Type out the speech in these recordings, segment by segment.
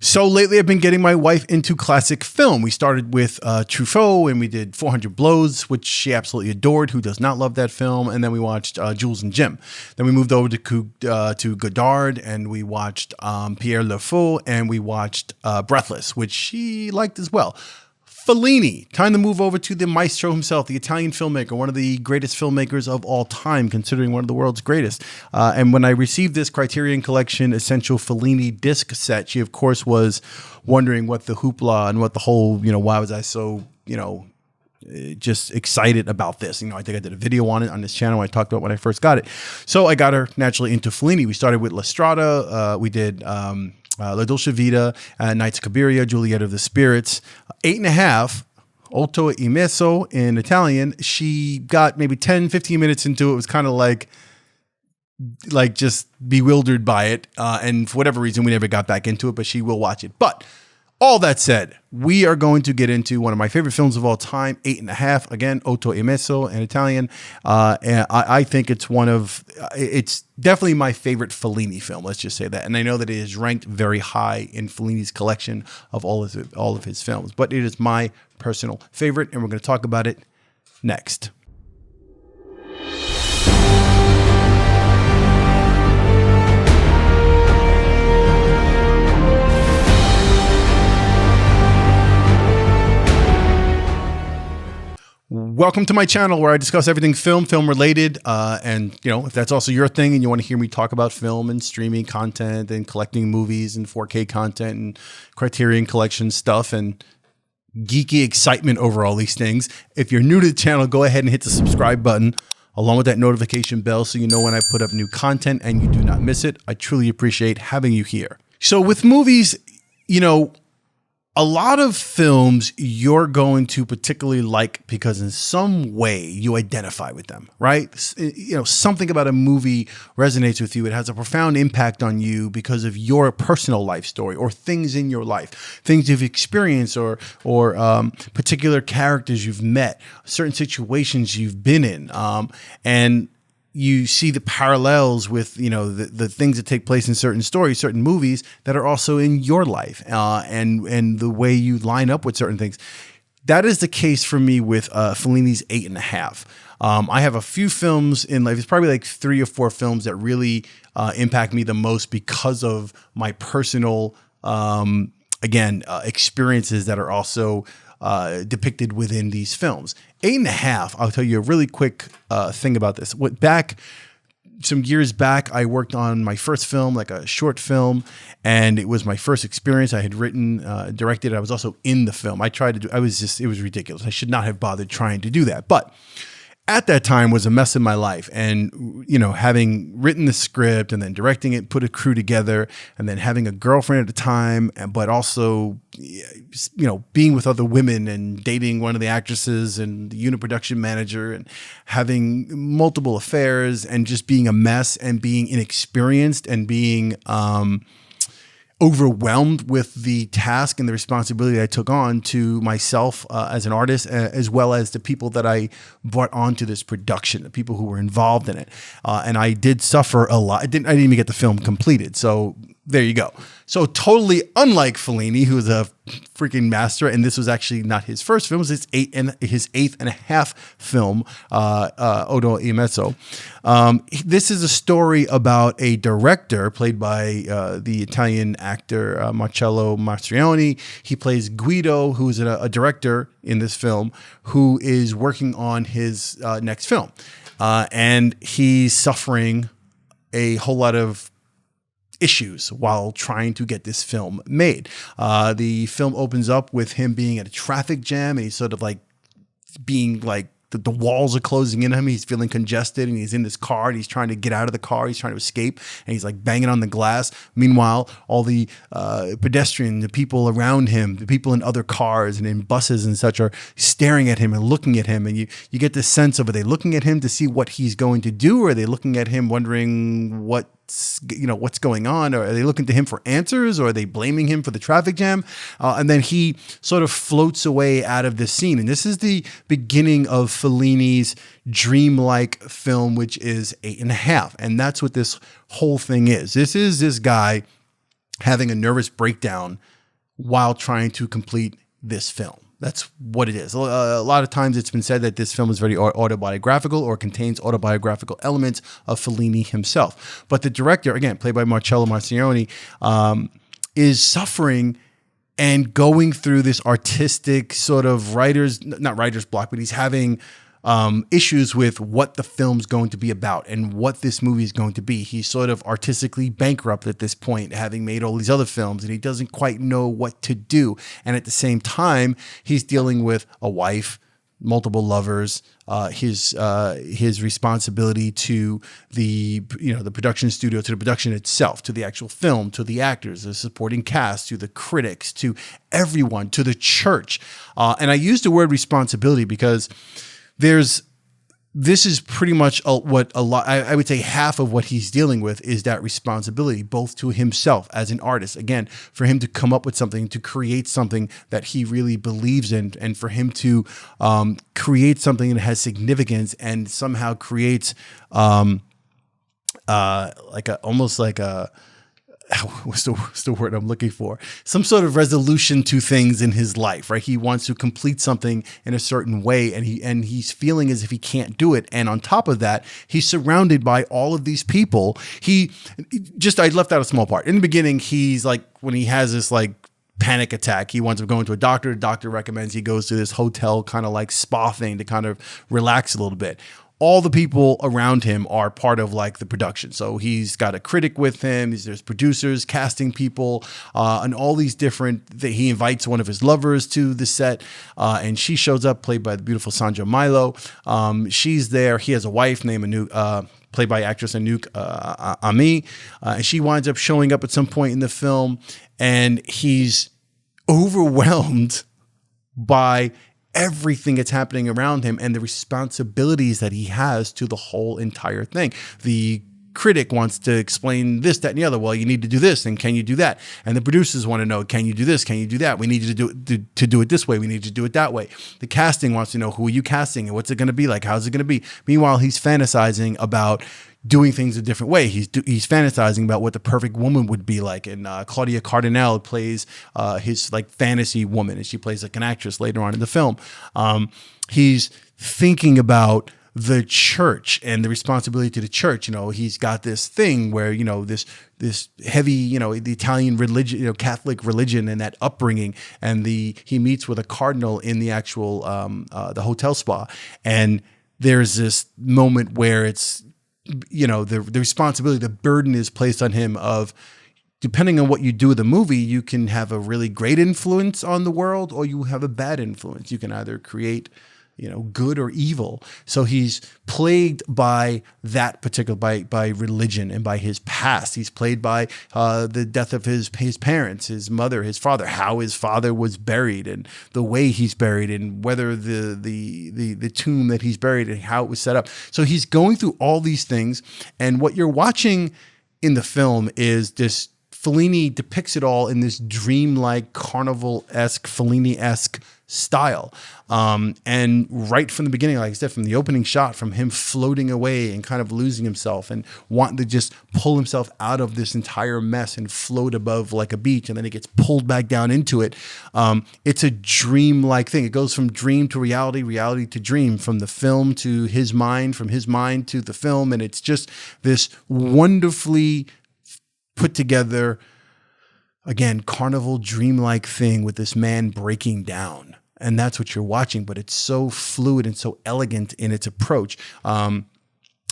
So lately I've been getting my wife into classic film. We started with Truffaut and we did 400 Blows, which she absolutely adored. Who does not love that film? And then we watched Jules and Jim. Then we moved over to Godard and we watched Pierre Le Fou and we watched Breathless, which she liked as well. Fellini, time to move over to the maestro himself, the Italian filmmaker, one of the greatest filmmakers of all time, considering one of the world's greatest. And when I received this Criterion Collection Essential Fellini disc set, she, of course, was wondering what the hoopla and what the whole, why was I so, just excited about this. I think I did a video on it on this channel. I talked about when I first got it. So I got her naturally into Fellini. We started with La Strada. We did La Dolce Vita, Nights of Cabiria, Juliet of the Spirits. 8.5, Otto E Mezzo in Italian. She got maybe 10, 15 minutes into it. It was kind of like just bewildered by it. And for whatever reason, we never got back into it, but she will watch it. But all that said, we are going to get into one of my favorite films of all time, 8.5. Again, Otto E Mezzo in Italian. And I think it's definitely my favorite Fellini film. Let's just say that. And I know that it is ranked very high in Fellini's collection of all of his films. But it is my personal favorite, and we're going to talk about it next. Welcome to my channel where I discuss everything film related. And if that's also your thing and you want to hear me talk about film and streaming content and collecting movies and 4K content and Criterion Collection stuff and geeky excitement over all these things, if you're new to the channel, go ahead and hit the subscribe button along with that notification bell so you know when I put up new content and you do not miss it. I truly appreciate having you here. So with movies, a lot of films you're going to particularly like because in some way you identify with them, right? Something about a movie resonates with you. It has a profound impact on you because of your personal life story or things in your life, things you've experienced or particular characters you've met, certain situations you've been in. And you see the parallels with, the things that take place in certain stories, certain movies that are also in your life, and the way you line up with certain things. That is the case for me with Fellini's 8.5. I have a few films in life. It's probably like 3 or 4 films that really impact me the most because of my personal, experiences that are also depicted within these films. 8.5, I'll tell you a really quick thing about this. Some years back, I worked on my first film, like a short film, and it was my first experience. I had written, directed. I was also in the film. it was ridiculous. I should not have bothered trying to do that. But at that time was a mess in my life. And, having written the script and then directing it, put a crew together, and then having a girlfriend at the time, but also, being with other women and dating one of the actresses and the unit production manager and having multiple affairs and just being a mess and being inexperienced and being, overwhelmed with the task and the responsibility I took on to myself as an artist, as well as the people that I brought onto this production, the people who were involved in it. And I did suffer a lot. I didn't even get the film completed. So there you go. So totally unlike Fellini, who's a freaking master, and this was actually not his first film, it was his 8.5 film, Otto E Mezzo. This is a story about a director played by the Italian actor Marcello Mastroiianni. He plays Guido, who's a director in this film, who is working on his next film. And he's suffering a whole lot of issues while trying to get this film made. The film opens up with him being at a traffic jam, and he's sort of like being like the walls are closing in on him. He's feeling congested and he's in this car and he's trying to get out of the car. He's trying to escape and he's like banging on the glass. Meanwhile, all the pedestrians, the people around him, the people in other cars and in buses and such are staring at him and looking at him. And you get this sense of, are they looking at him to see what he's going to do? Or are they looking at him wondering what's going on? Or are they looking to him for answers? Or are they blaming him for the traffic jam? And then he sort of floats away out of this scene. And this is the beginning of Fellini's dreamlike film, which is 8.5. And that's what this whole thing is. This is this guy having a nervous breakdown while trying to complete this film. That's what it is. A lot of times it's been said that this film is very autobiographical or contains autobiographical elements of Fellini himself. But the director, again, played by Marcello Mastroiianni, is suffering and going through this artistic sort of not writer's block, but he's having issues with what the film's going to be about and what this movie is going to be. He's sort of artistically bankrupt at this point, having made all these other films, and he doesn't quite know what to do. And at the same time, he's dealing with a wife, multiple lovers, his responsibility to the production studio, to the production itself, to the actual film, to the actors, the supporting cast, to the critics, to everyone, to the church. And I use the word responsibility because this is pretty much what a lot, I would say half of what he's dealing with is that responsibility, both to himself as an artist, again, for him to come up with something, to create something that he really believes in, and for him to create something that has significance and somehow creates what's the word I'm looking for? Some sort of resolution to things in his life, right? He wants to complete something in a certain way, and he's feeling as if he can't do it. And on top of that, he's surrounded by all of these people. I left out a small part. In the beginning, he's like, when he has this like panic attack, he winds up going to a doctor. The doctor recommends he goes to this hotel kind of like spa thing to kind of relax a little bit. All the people around him are part of like the production. So he's got a critic with him. There's producers, casting people, and all these he invites one of his lovers to the set, and she shows up, played by the beautiful Sandra Milo. She's there. He has a wife named Anouk, played by actress Anouk Aimee. And she winds up showing up at some point in the film, and he's overwhelmed by everything that's happening around him and the responsibilities that he has to the whole entire thing. The critic wants to explain this, that, and the other. Well, you need to do this, and can you do that? And the producers want to know, can you do this? Can you do that? We need you to do it this way. We need you to do it that way. The casting wants to know, who are you casting and what's it going to be like? How's it going to be? Meanwhile, he's fantasizing about doing things a different way. He's fantasizing about what the perfect woman would be like. And Claudia Cardinale plays his like fantasy woman, and she plays like an actress later on in the film. He's thinking about the church and the responsibility to the church. He's got this thing where, this heavy, the Italian religion, Catholic religion and that upbringing. And he meets with a cardinal in the actual, the hotel spa. And there's this moment where it's, the responsibility, the burden is placed on him of, depending on what you do with the movie, you can have a really great influence on the world, or you have a bad influence. You can either create, good or evil. So he's plagued by that particular, by religion and by his past. He's plagued by the death of his parents, his mother, his father, how his father was buried and the way he's buried, and whether the tomb that he's buried and how it was set up. So he's going through all these things. And what you're watching in the film is this, Fellini depicts it all in this dreamlike, carnival-esque, Fellini-esque style. And right from the beginning, like I said, from the opening shot, from him floating away and kind of losing himself and wanting to just pull himself out of this entire mess and float above like a beach, and then he gets pulled back down into it. It's a dream-like thing. It goes from dream to reality, reality to dream, from the film to his mind, from his mind to the film. And it's just this wonderfully put together, again, carnival dreamlike thing with this man breaking down. And that's what you're watching, but it's so fluid and so elegant in its approach.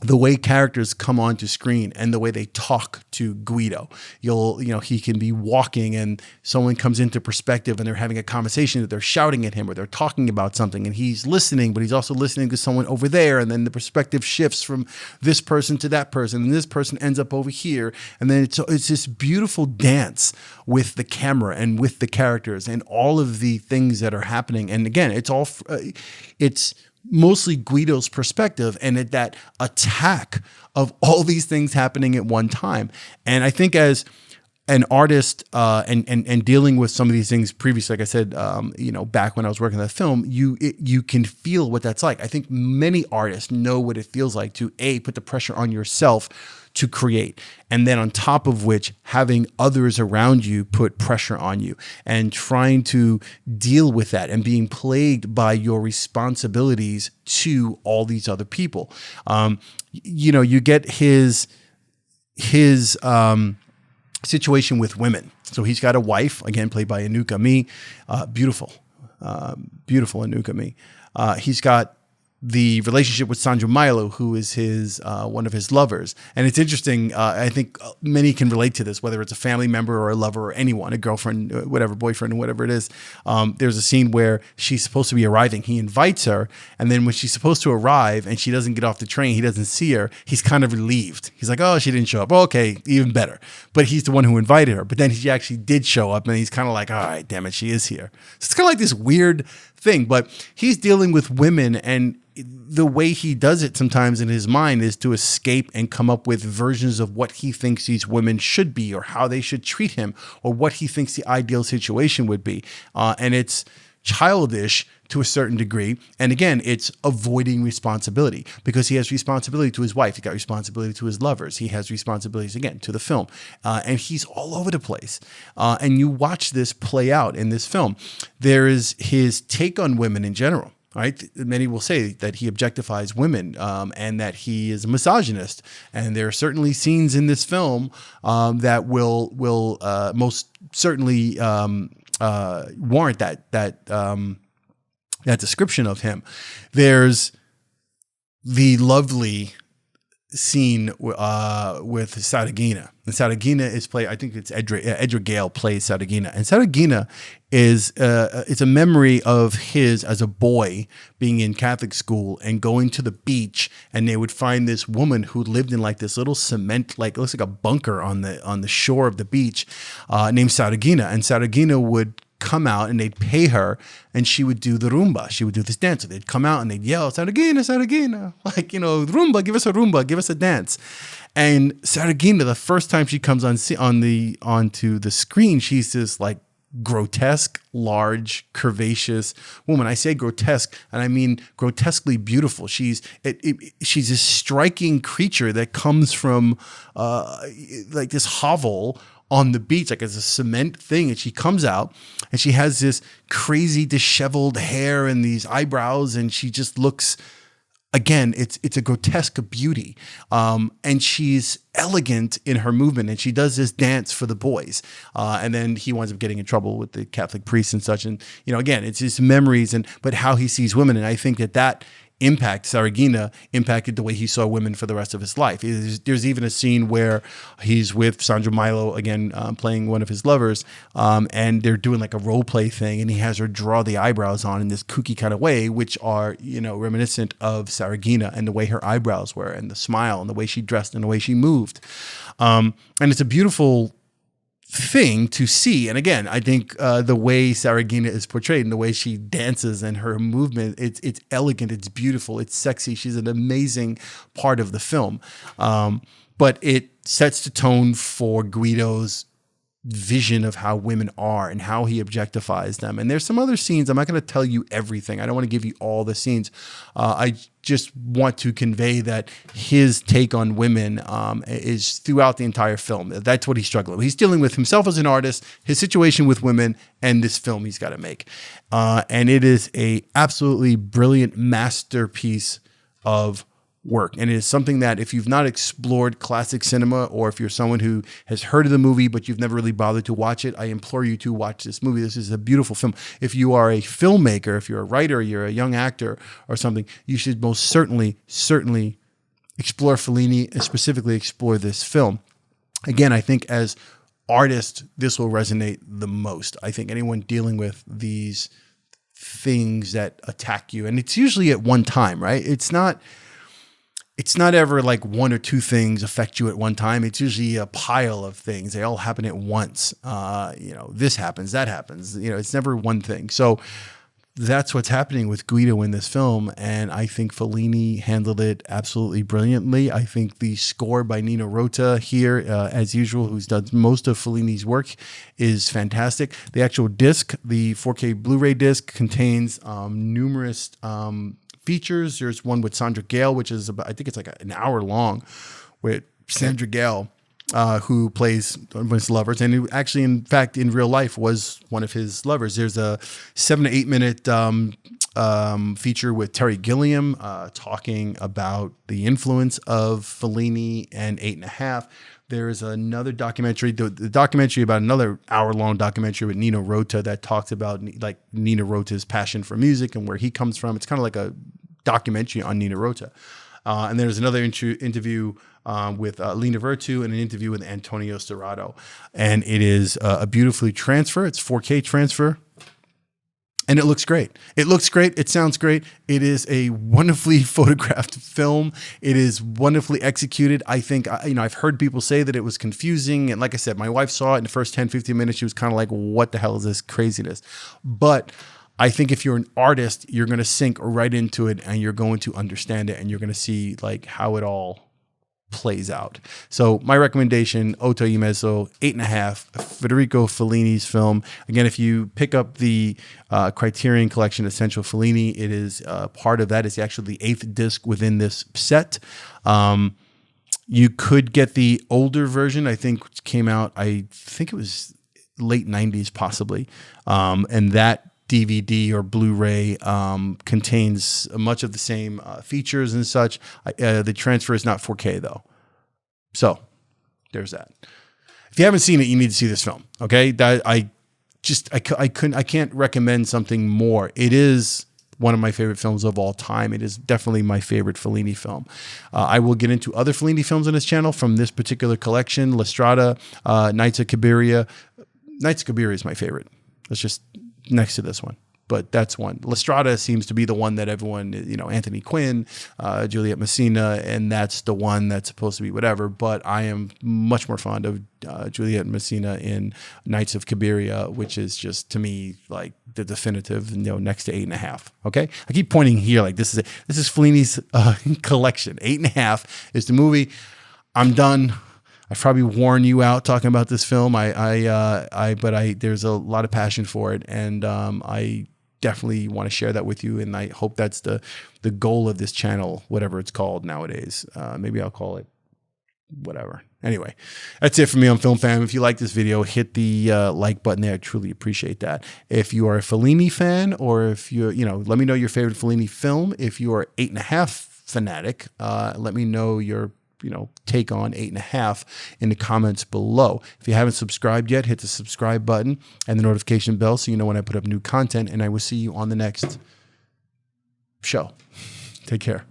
The way characters come onto screen and the way they talk to Guido. He can be walking and someone comes into perspective and they're having a conversation, that they're shouting at him or they're talking about something, and he's listening, but he's also listening to someone over there. And then the perspective shifts from this person to that person, and this person ends up over here. And then it's this beautiful dance with the camera and with the characters and all of the things that are happening. And again, it's mostly Guido's perspective and at that attack of all these things happening at one time. And I think as an artist and dealing with some of these things previously, like I said, back when I was working on that film, you can feel what that's like. I think many artists know what it feels like to put the pressure on yourself to create, and then on top of which having others around you put pressure on you and trying to deal with that and being plagued by your responsibilities to all these other people. You get his situation with women. So he's got a wife, again, played by Anouk Aimee, beautiful Anouk Aimee. He's got the relationship with Sandra Milo, who is his one of his lovers. And it's interesting, I think many can relate to this, whether it's a family member or a lover or anyone, a girlfriend, whatever, boyfriend, whatever it is. There's a scene where she's supposed to be arriving. He invites her, and then when she's supposed to arrive and she doesn't get off the train, he doesn't see her, he's kind of relieved. He's like, oh, she didn't show up. Oh, okay, even better. But he's the one who invited her. But then she actually did show up, and he's kind of like, all right, damn it, she is here. So it's kind of like this weird thing, but he's dealing with women, and the way he does it sometimes in his mind is to escape and come up with versions of what he thinks these women should be, or how they should treat him, or what he thinks the ideal situation would be. And it's childish to a certain degree. And again, it's avoiding responsibility, because he has responsibility to his wife. He got responsibility to his lovers. He has responsibilities, again, to the film. And he's all over the place. And you watch this play out in this film. There is his take on women in general. Right? Many will say that he objectifies women and that he is a misogynist. And there are certainly scenes in this film that will most certainly warrant that description of him. There's the lovely scene with Saragina. And Saragina is played, I think it's Edgar Gale plays Saragina. And Saragina is it's a memory of his as a boy being in Catholic school and going to the beach, and they would find this woman who lived in like this little cement, like it looks like a bunker on the shore of the beach, named Saragina. And Saragina would come out and they'd pay her, and she would do the rumba. She would do this dance. So they'd come out and they'd yell, Saragina, Saragina, like, rumba, give us a rumba, give us a dance. And Saragina, the first time she comes onto the screen, she's this like grotesque, large, curvaceous woman. I say grotesque, and I mean grotesquely beautiful. She's this striking creature that comes from like this hovel on the beach, like it's a cement thing. And she comes out and she has this crazy disheveled hair and these eyebrows. And she just looks, again, it's a grotesque beauty. And she's elegant in her movement. And she does this dance for the boys. And then he winds up getting in trouble with the Catholic priests and such. And, again, it's his memories but how he sees women. And I think that Saragina impacted the way he saw women for the rest of his life. There's even a scene where he's with Sandra Milo, again, playing one of his lovers, and they're doing like a role play thing, and he has her draw the eyebrows on in this kooky kind of way, which are, reminiscent of Saragina and the way her eyebrows were and the smile and the way she dressed and the way she moved. And it's a beautiful thing to see. And again, I think the way Saragina is portrayed and the way she dances and her movement, it's elegant, it's beautiful, it's sexy. She's an amazing part of the film. But it sets the tone for Guido's vision of how women are and how he objectifies them. And there's some other scenes. I'm not going to tell you everything. I don't want to give you all the scenes. I just want to convey that his take on women is throughout the entire film. That's what he's struggling with. He's dealing with himself as an artist, his situation with women, and this film he's got to make. And it is a absolutely brilliant masterpiece of work. And it is something that if you've not explored classic cinema, or if you're someone who has heard of the movie but you've never really bothered to watch it, I implore you to watch this movie. This is a beautiful film. If you are a filmmaker, if you're a writer, you're a young actor or something, you should most certainly explore Fellini and specifically explore this film. Again, I think as artists, this will resonate the most. I think anyone dealing with these things that attack you, and it's usually at one time, right? It's not ever like one or two things affect you at one time. It's usually a pile of things. They all happen at once. This happens, that happens. It's never one thing. So that's what's happening with Guido in this film. And I think Fellini handled it absolutely brilliantly. I think the score by Nino Rota here, as usual, who's done most of Fellini's work, is fantastic. The actual disc, the 4K Blu-ray disc, contains numerous features. There's one with Sandra Gale, which is about, I think it's like an hour long, with Sandra Gale, who plays one of his lovers, and who actually, in fact, in real life was one of his lovers. There's a 7 to 8 minute feature with Terry Gilliam talking about the influence of Fellini and 8½. There is another documentary, the documentary about another hour-long documentary with Nino Rota that talks about like Nino Rota's passion for music and where he comes from. It's kind of like a documentary on Nino Rota. And there's another interview with Lina Virtue and an interview with Antonio Serrato. And it is a beautifully transfer. It's 4K transfer. And it looks great. It looks great. It sounds great. It is a wonderfully photographed film. It is wonderfully executed. I think, I've heard people say that it was confusing. And like I said, my wife saw it in the first 10, 15 minutes. She was kind of like, what the hell is this craziness? But I think if you're an artist, you're going to sink right into it and you're going to understand it and you're going to see like how it all plays out. So my recommendation, Otto E Mezzo, 8½, Federico Fellini's film. Again, if you pick up the Criterion Collection Essential Fellini, it is part of that. It's actually the 8th disc within this set. You could get the older version, I think came out, I think it was late 90s possibly. And that DVD or Blu-ray contains much of the same features and such. The transfer is not 4K though. So there's that. If you haven't seen it, you need to see this film. Okay. I can't recommend something more. It is one of my favorite films of all time. It is definitely my favorite Fellini film. I will get into other Fellini films on this channel from this particular collection. La Strada, Nights of Cabiria. Nights of Cabiria is my favorite. That's just next to this one, but that's one. La Strada seems to be the one that everyone, Anthony Quinn, Juliet Messina, and that's the one that's supposed to be whatever. But I am much more fond of Juliet Messina in Nights of Cabiria, which is just to me like the definitive, next to 8½. Okay, I keep pointing here like this is it. This is Fellini's collection. 8½. is the movie. I'm done. I've probably worn you out talking about this film. But there's a lot of passion for it, and I definitely want to share that with you. And I hope that's the goal of this channel, whatever it's called nowadays. Maybe I'll call it whatever. Anyway, that's it for me on Film Fam. If you like this video, hit the like button there. I truly appreciate that. If you are a Fellini fan, or if you're, let me know your favorite Fellini film. If you are 8½, fanatic, let me know your take on 8½, in the comments below. If you haven't subscribed yet, hit the subscribe button and the notification bell so you know when I put up new content, and I will see you on the next show. Take care.